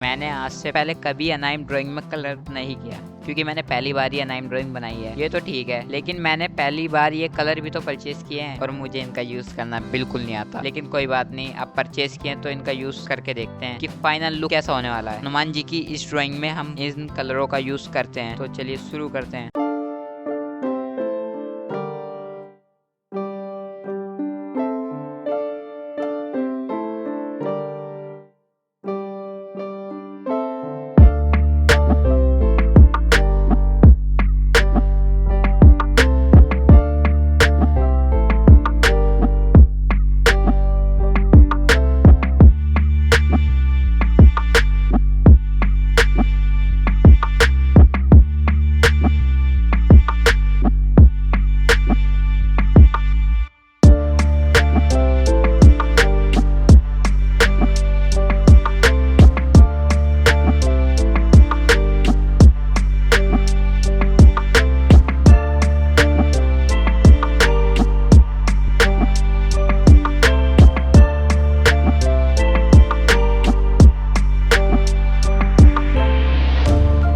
मैंने आज से पहले कभी अनाइम ड्राइंग में कलर नहीं किया, क्योंकि मैंने पहली बार ही अनाइम ड्राइंग बनाई है। ये तो ठीक है, लेकिन मैंने पहली बार ये कलर भी तो परचेज किए हैं और मुझे इनका यूज करना बिल्कुल नहीं आता। लेकिन कोई बात नहीं, अब परचेज किए तो इनका यूज करके देखते हैं कि फाइनल लुक कैसा होने वाला है। हनुमान जी की इस ड्राइंग में हम इन कलरों का यूज करते हैं, तो चलिए शुरू करते हैं।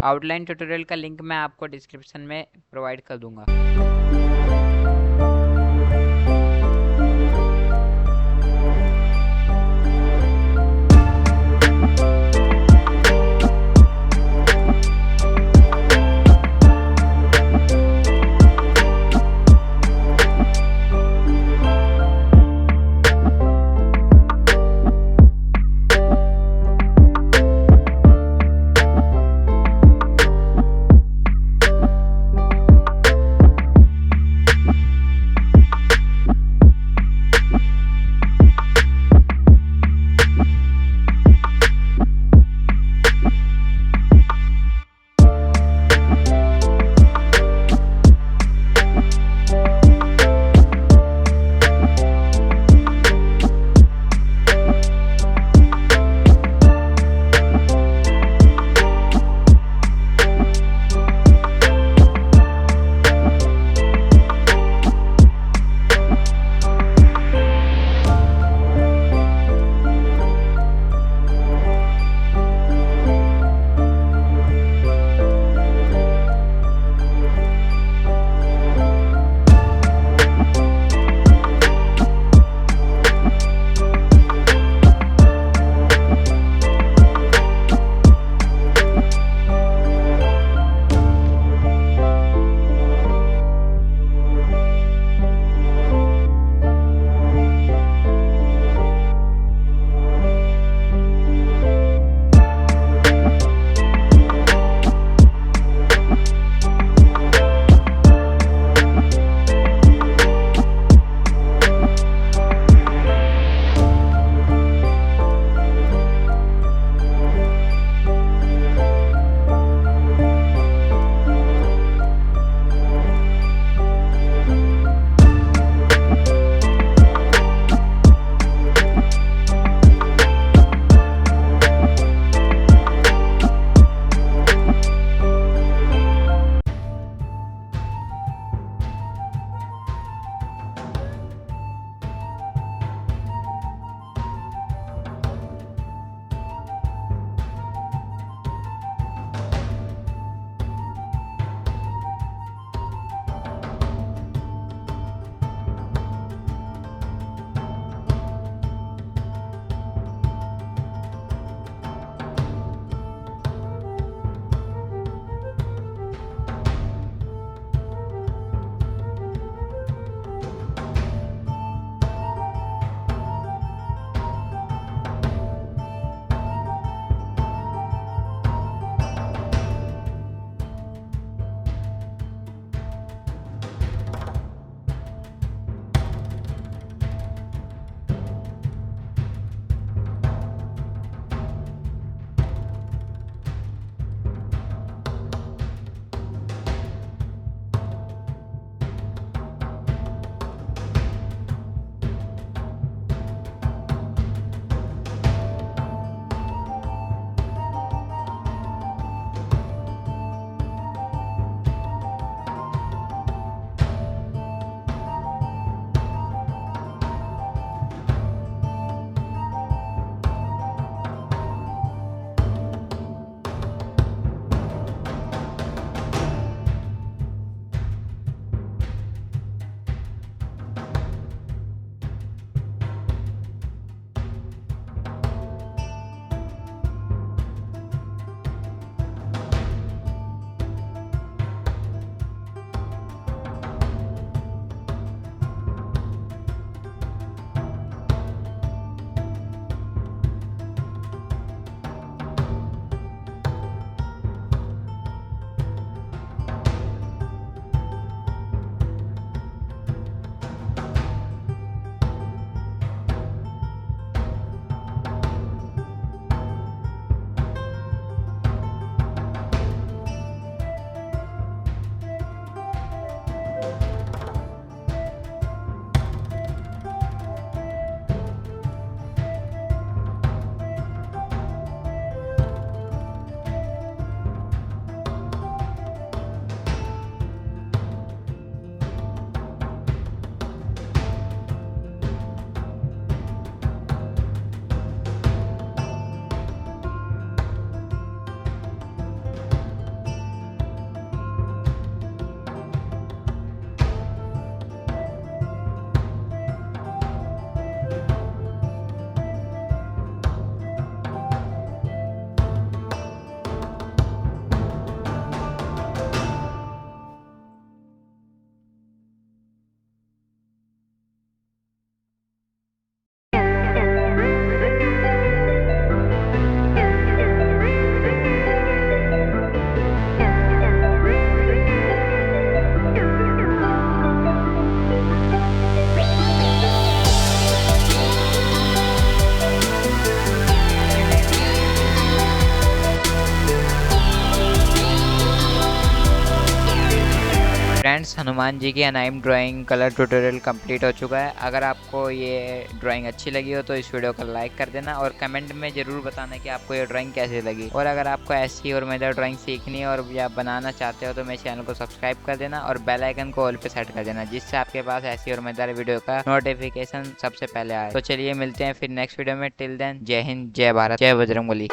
आउटलाइन ट्यूटोरियल का लिंक मैं आपको डिस्क्रिप्शन में प्रोवाइड कर दूंगा। फ्रेंड्स, हनुमान जी की अनाइम ड्राइंग कलर ट्यूटोरियल कंप्लीट हो चुका है। अगर आपको ये ड्राइंग अच्छी लगी हो तो इस वीडियो को लाइक कर देना और कमेंट में जरूर बताना कि आपको ये ड्राइंग कैसी लगी। और अगर आपको ऐसी और मजेदार ड्राइंग सीखनी है और या बनाना चाहते हो तो मेरे चैनल को सब्सक्राइब कर देना और बेल आइकन को ऑल पे सेट कर देना, जिससे आपके पास ऐसी और मजेदार वीडियो का नोटिफिकेशन सबसे पहले आए। तो चलिए मिलते हैं फिर नेक्स्ट वीडियो में। टिल देन, जय हिंद, जय भारत, जय बजरंगबली।